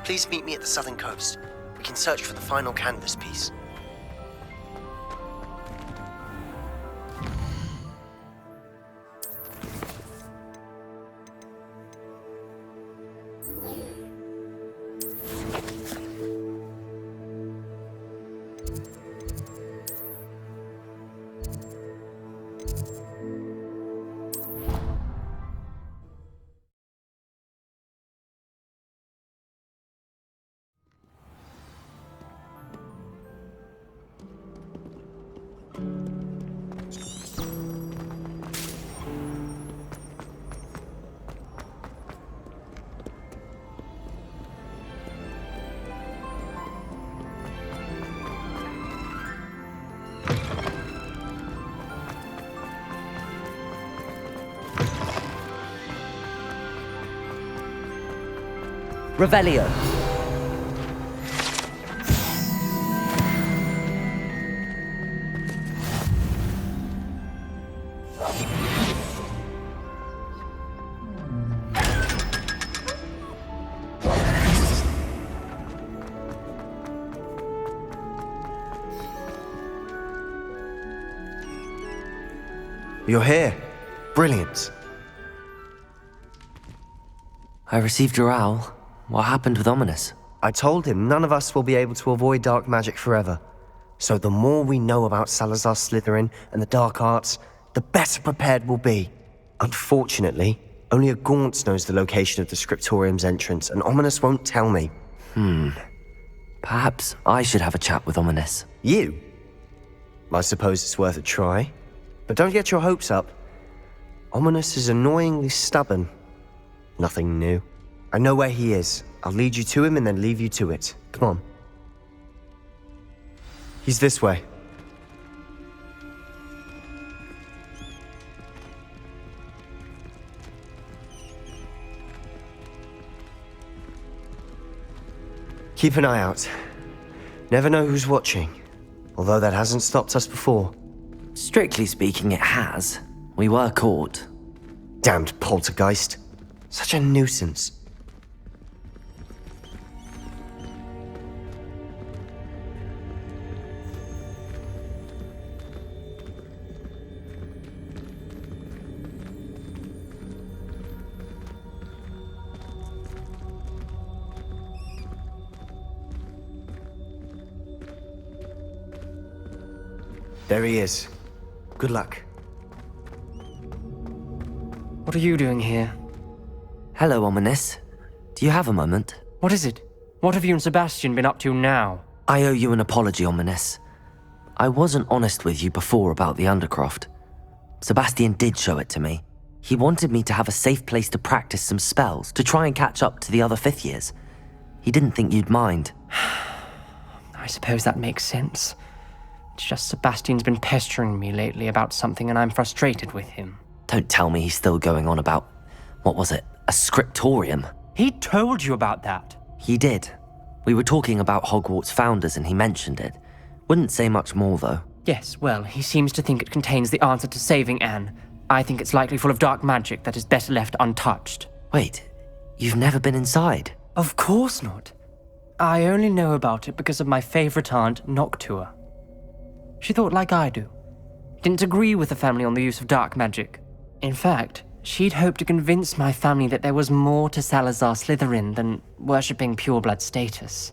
Please meet me at the southern coast. We can search for the final canvas piece. Revelio. You're here. Brilliant. I received your owl. What happened with Ominous? I told him none of us will be able to avoid dark magic forever. So the more we know about Salazar Slytherin and the dark arts, the better prepared we'll be. Unfortunately, only a Gaunt knows the location of the Scriptorium's entrance, and Ominous won't tell me. Perhaps I should have a chat with Ominous. You? I suppose it's worth a try. But don't get your hopes up. Ominous is annoyingly stubborn. Nothing new. I know where he is. I'll lead you to him and then leave you to it. Come on. He's this way. Keep an eye out. Never know who's watching. Although that hasn't stopped us before. Strictly speaking, it has. We were caught. Damned poltergeist. Such a nuisance. There he is. Good luck. What are you doing here? Hello, Ominous. Do you have a moment? What is it? What have you and Sebastian been up to now? I owe you an apology, Ominous. I wasn't honest with you before about the Undercroft. Sebastian did show it to me. He wanted me to have a safe place to practice some spells, to try and catch up to the other fifth years. He didn't think you'd mind. I suppose that makes sense. It's just Sebastian's been pestering me lately about something and I'm frustrated with him. Don't tell me he's still going on about, what was it, a scriptorium? He told you about that. He did. We were talking about Hogwarts founders and he mentioned it. Wouldn't say much more though. Yes, well, he seems to think it contains the answer to saving Anne. I think it's likely full of dark magic that is better left untouched. Wait, you've never been inside? Of course not. I only know about it because of my favorite aunt, Noctua. She thought like I do. Didn't agree with the family on the use of dark magic. In fact, she'd hoped to convince my family that there was more to Salazar Slytherin than worshipping pureblood status.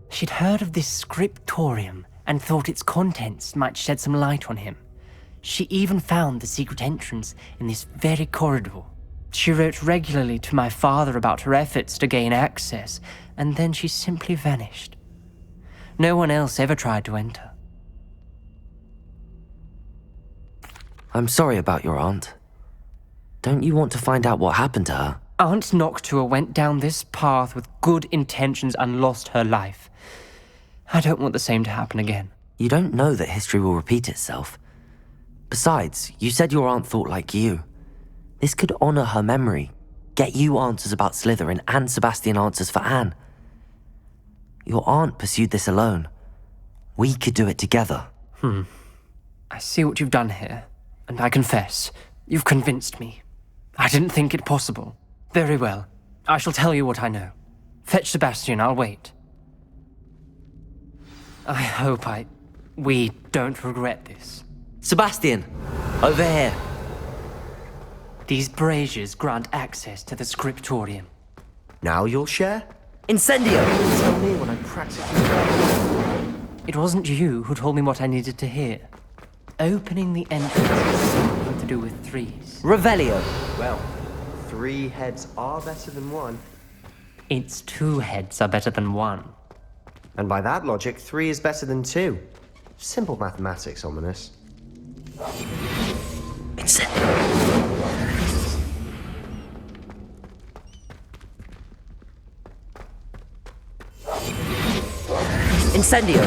She'd heard of this scriptorium and thought its contents might shed some light on him. She even found the secret entrance in this very corridor. She wrote regularly to my father about her efforts to gain access, and then she simply vanished. No one else ever tried to enter. I'm sorry about your aunt. Don't you want to find out what happened to her? Aunt Noctua went down this path with good intentions and lost her life. I don't want the same to happen again. You don't know that history will repeat itself. Besides, you said your aunt thought like you. This could honor her memory, get you answers about Slytherin and Sebastian answers for Anne. Your aunt pursued this alone. We could do it together. I see what you've done here, and I confess, you've convinced me. I didn't think it possible. Very well, I shall tell you what I know. Fetch Sebastian, I'll wait. I hope we don't regret this. Sebastian, over here. These braziers grant access to the scriptorium. Now you'll share? Incendio! You tell me when I practically failed. It wasn't you who told me what I needed to hear. Opening the entrance has something to do with threes. Revelio. Well, 3 heads are better than 1. Its 2 heads are better than 1. And by that logic, 3 is better than 2. Simple mathematics, ominous. Incendio. Incendio.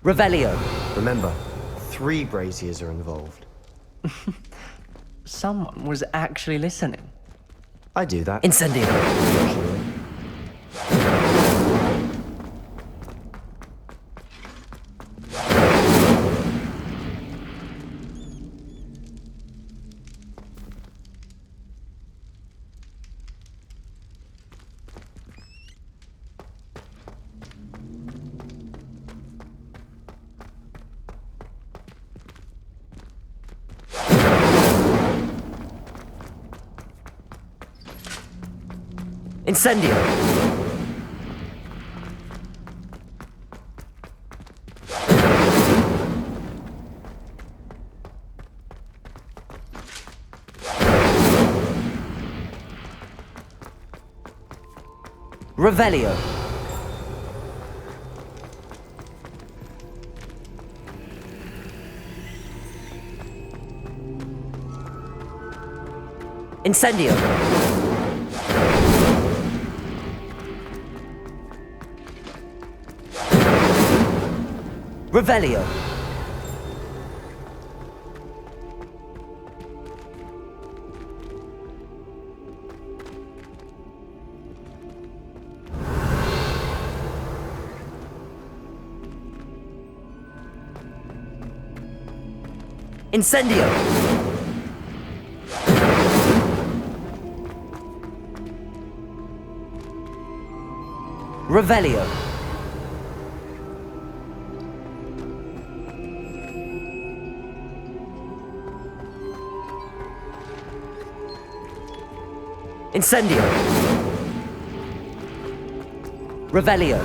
Revelio. Remember, 3 braziers are involved. Someone was actually listening. I do that. Incendio. Occasionally. Incendio. Revelio. Incendio. Revelio. Incendio. Revelio. Incendio. Revelio.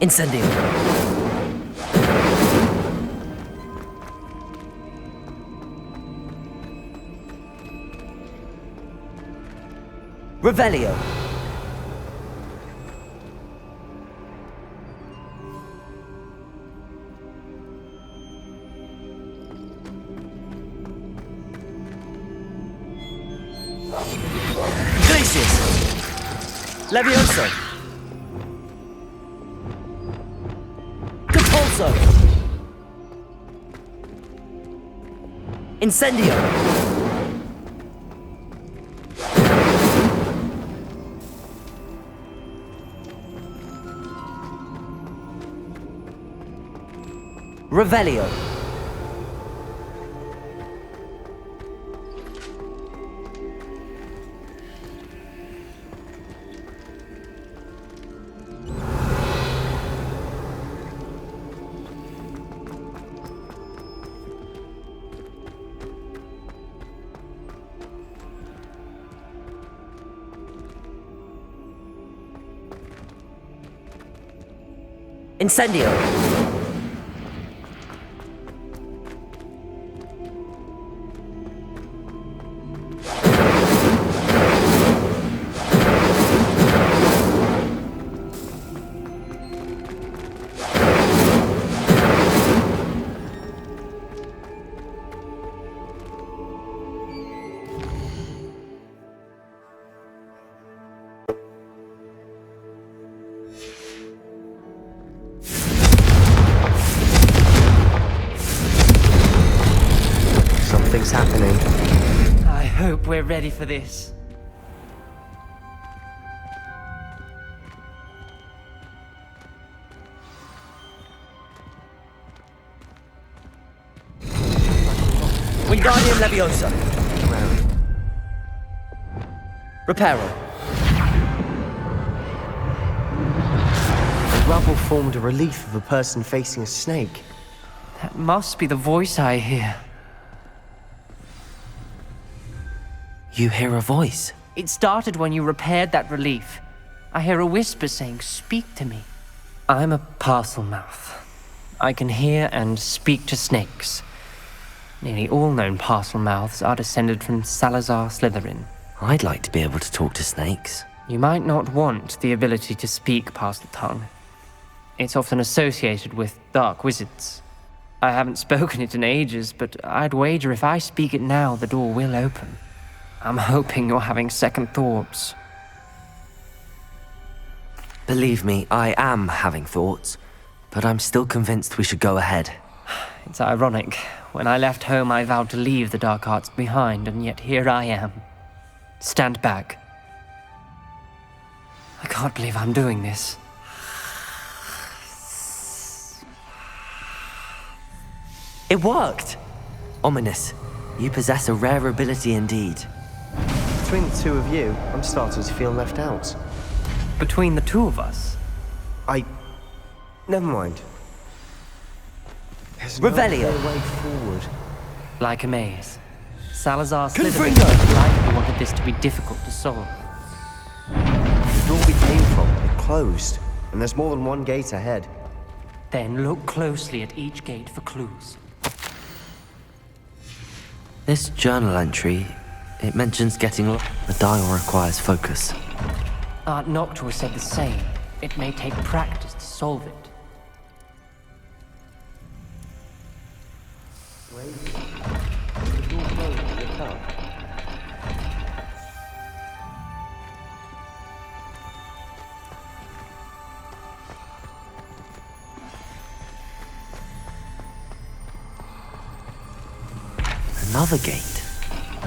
Incendio. Revelio. Gracias. Levioso. Capulso. Incendio. Revelio. Incendio. happening. I hope we're ready for this. Wingardium Leviosa. Reparo. The rubble formed a relief of a person facing a snake. That must be the voice I hear. You hear a voice. It started when you repaired that relief. I hear a whisper saying, "Speak to me." I'm a parcel mouth. I can hear and speak to snakes. Nearly all known parcel mouths are descended from Salazar Slytherin. I'd like to be able to talk to snakes. You might not want the ability to speak parcel tongue. It's often associated with dark wizards. I haven't spoken it in ages, but I'd wager if I speak it now, the door will open. I'm hoping you're having second thoughts. Believe me, I am having thoughts, but I'm still convinced we should go ahead. It's ironic. When I left home, I vowed to leave the dark arts behind, and yet here I am. Stand back. I can't believe I'm doing this. It worked! Ominous. You possess a rare ability indeed. Between the two of you, I'm starting to feel left out. Between the two of us, Never mind. There's no Revelio. clear way forward. like a maze. Salazar Confringo. Slytherin likely wanted this to be difficult to solve. The door we came from, it closed. And there's more than one gate ahead. Then look closely at each gate for clues. This journal entry, it mentions getting the dial requires focus. Aunt Noctua said the same. It may take practice to solve it. Another gate.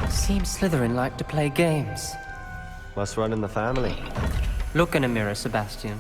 Seems Slytherin like to play games. Must run in the family. Look in a mirror, Sebastian.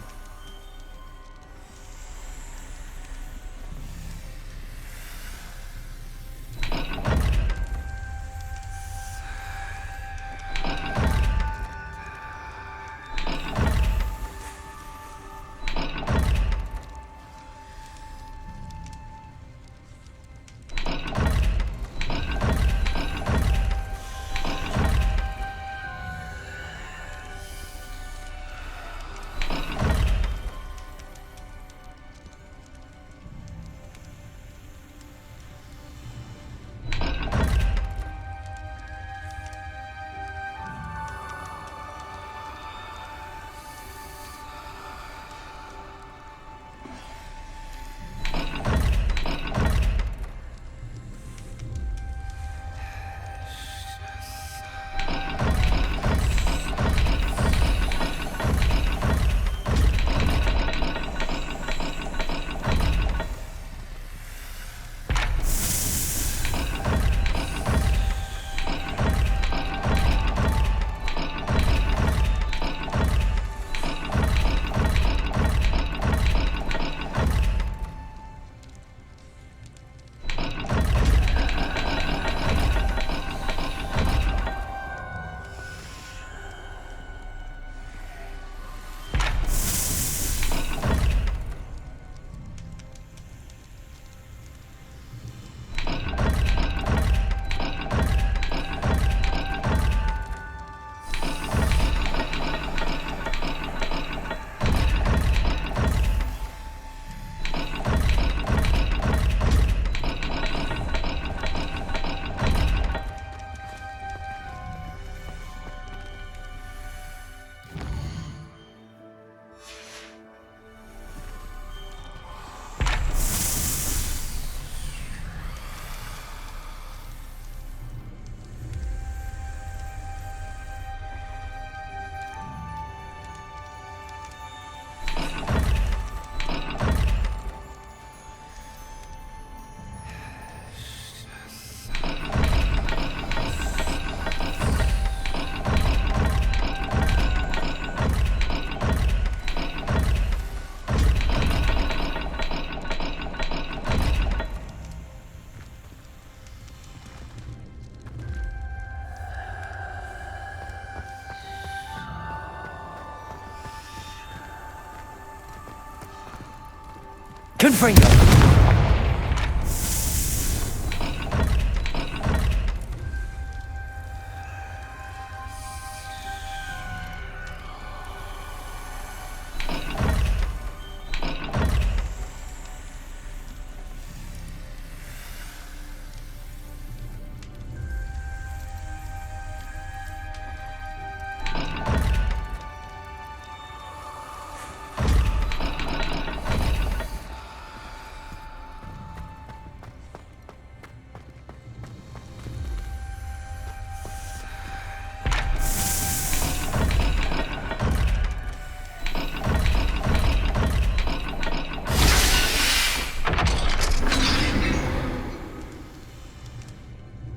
Confringo!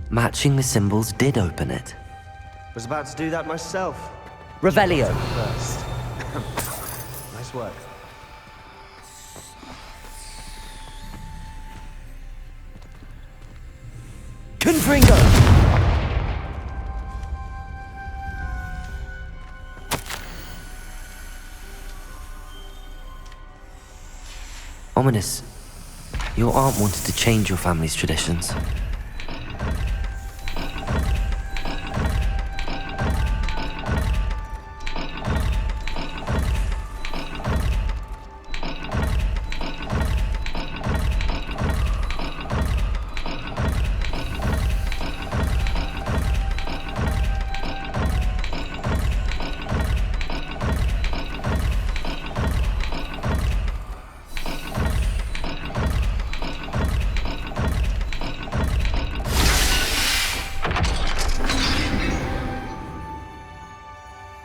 Matching the symbols did open it. Was about to do that myself. Revelio. First. Nice work. Confringo! Ominous. Your aunt wanted to change your family's traditions.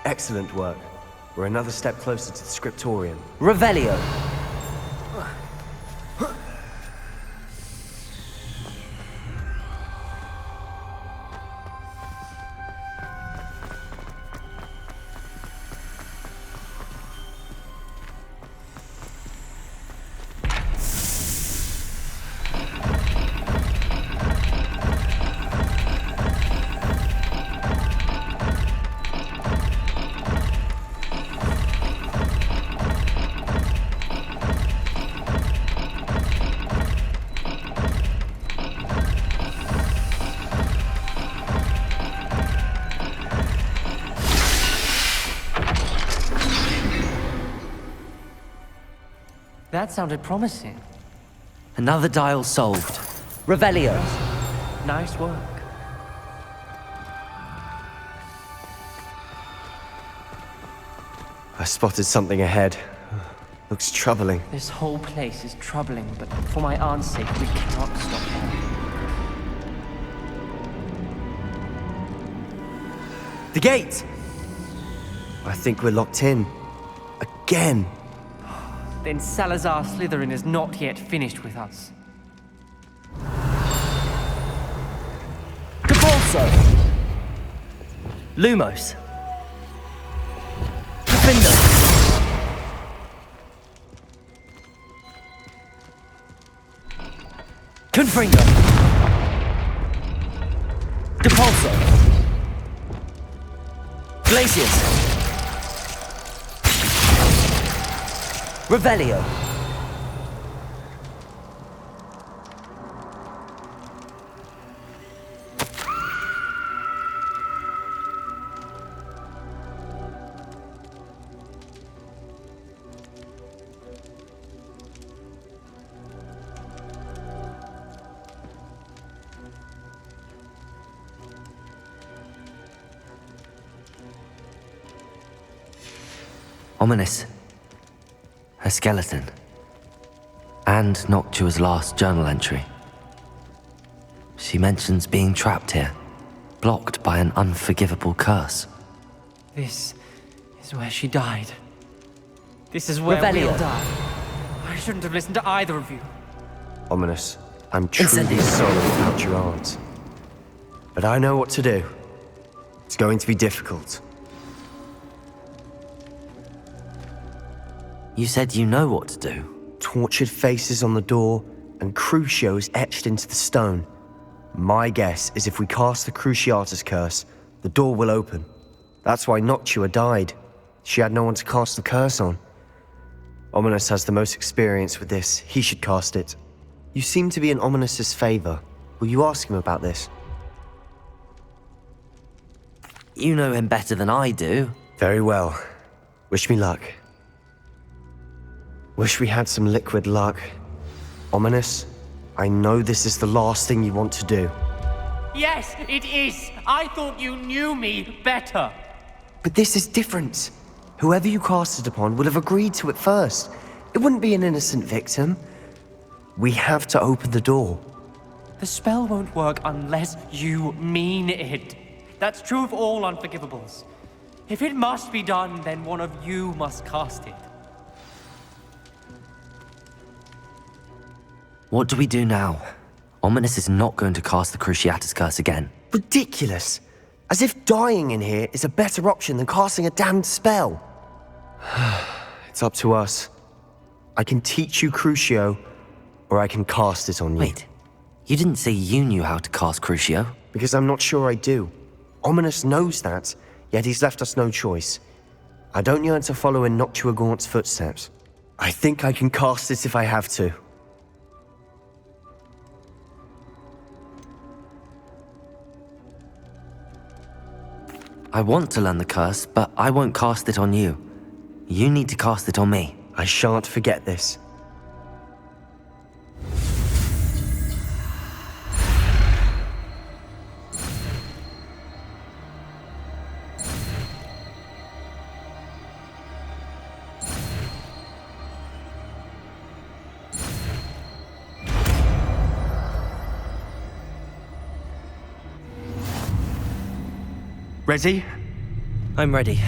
Excellent work. We're another step closer to the scriptorium. Revelio. That sounded promising. Another dial solved. Revelio. Nice work. I spotted something ahead. Looks troubling. This whole place is troubling, but for my aunt's sake, we cannot stop her. The gate! I think we're locked in. Again. Then Salazar Slytherin is not yet finished with us. Capulso. Lumos. Defender. Confringo. Depulso. Glacius. Revelio. Ominous. Her skeleton. And Noctua's last journal entry. She mentions being trapped here, blocked by an unforgivable curse. This is where she died. This is where we'll die. I shouldn't have listened to either of you. Ominous. I'm truly Incendio. sorry about your aunt. But I know what to do. It's going to be difficult. You said you know what to do. Tortured faces on the door and Crucios etched into the stone. My guess is if we cast the Cruciatus curse, the door will open. That's why Noctua died. She had no one to cast the curse on. Ominous has the most experience with this. He should cast it. You seem to be in Ominous's favor. Will you ask him about this? You know him better than I do. Very well. Wish me luck. Wish we had some liquid luck. Ominous, I know this is the last thing you want to do. Yes, it is. I thought you knew me better. But this is different. Whoever you cast it upon would have agreed to it first. It wouldn't be an innocent victim. We have to open the door. The spell won't work unless you mean it. That's true of all unforgivables. If it must be done, then one of you must cast it. What do we do now? Ominous is not going to cast the Cruciatus Curse again. Ridiculous. As if dying in here is a better option than casting a damned spell. It's up to us. I can teach you Crucio, or I can cast it on you. Wait, you didn't say you knew how to cast Crucio? Because I'm not sure I do. Ominous knows that, yet he's left us no choice. I don't yearn to follow in Noctua Gaunt's footsteps. I think I can cast it if I have to. I want to learn the curse, but I won't cast it on you. You need to cast it on me. I shan't forget this. Ready? I'm ready.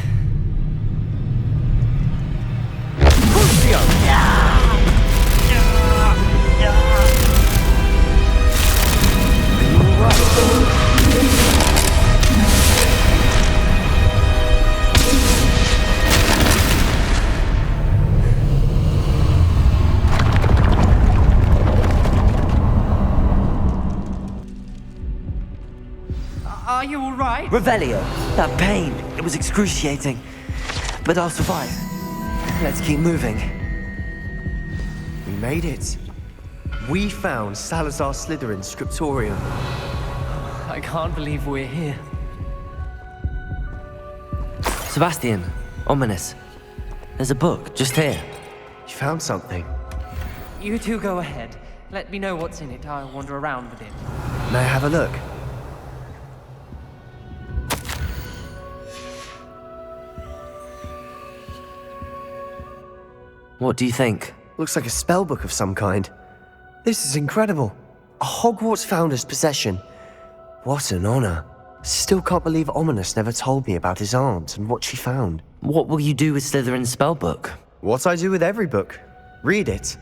Are you all right? Revelio! That pain, it was excruciating. But I'll survive. Let's keep moving. We made it. We found Salazar Slytherin's scriptorium. I can't believe we're here. Sebastian, Ominous. There's a book just here. You found something. You two go ahead. Let me know what's in it. I'll wander around with it. May I have a look? What do you think? Looks like a spellbook of some kind. This is incredible. A Hogwarts founder's possession. What an honor. Still can't believe Ominous never told me about his aunt and what she found. What will you do with Slytherin's spellbook? What I do with every book. Read it.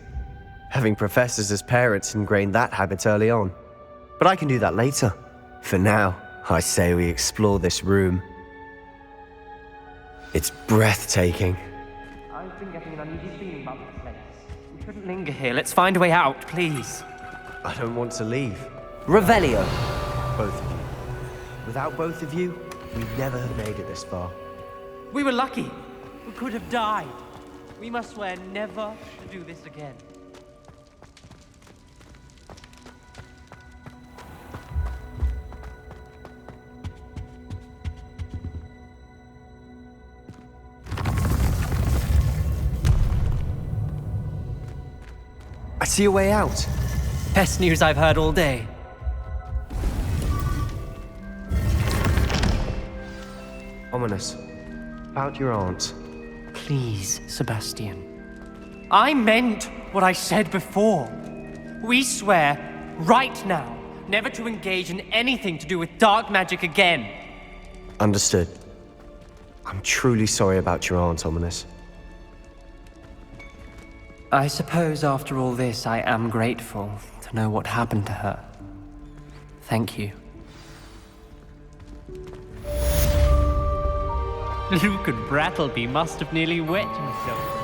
Having professors as parents ingrained that habit early on. But I can do that later. For now, I say we explore this room. It's breathtaking. I've been getting an uneasy feeling about this place. We shouldn't linger here. Let's find a way out, please. I don't want to leave. Revelio! Both of you. Without both of you, we'd never have made it this far. We were lucky. We could have died. We must swear never to do this again. I see a way out. Best news I've heard all day. Ominous. About your aunt. Please, Sebastian. I meant what I said before. We swear, right now, never to engage in anything to do with dark magic again. Understood. I'm truly sorry about your aunt, Ominous. I suppose after all this, I am grateful to know what happened to her. Thank you. Luke and Brattleby must have nearly wet himself.